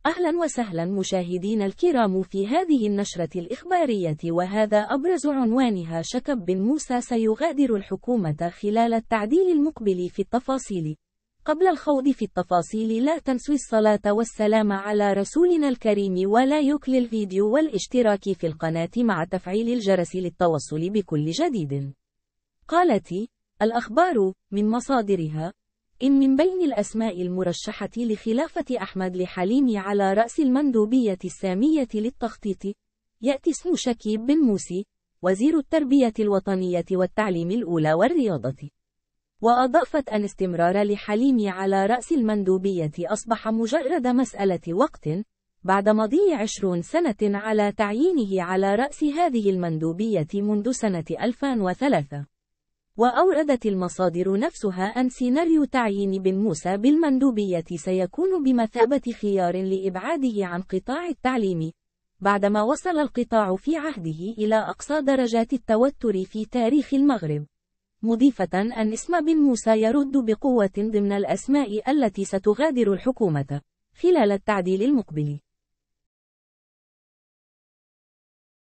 أهلا وسهلا مشاهدينا الكرام في هذه النشرة الإخبارية، وهذا أبرز عنوانها: شكب بن موسى سيغادر الحكومة خلال التعديل المقبل. في التفاصيل. قبل الخوض في التفاصيل، لا تنسوا الصلاة والسلام على رسولنا الكريم ولايك للفيديو والاشتراك في القناة مع تفعيل الجرس للتوصل بكل جديد. قالت الأخبار من مصادرها إن من بين الأسماء المرشحة لخلافة أحمد لحليمي على رأس المندوبية السامية للتخطيط يأتي اسم شكيب بن موسى، وزير التربية الوطنية والتعليم الأولى والرياضة. وأضافت أن استمرار لحليمي على رأس المندوبية أصبح مجرد مسألة وقت، بعد مضي 20 سنة على تعيينه على رأس هذه المندوبية منذ سنة 2003. وأوردت المصادر نفسها أن سيناريو تعيين بن موسى بالمندوبية سيكون بمثابة خيار لإبعاده عن قطاع التعليم، بعدما وصل القطاع في عهده إلى أقصى درجات التوتر في تاريخ المغرب، مضيفة أن اسم بن موسى يرد بقوة ضمن الأسماء التي ستغادر الحكومة خلال التعديل المقبل.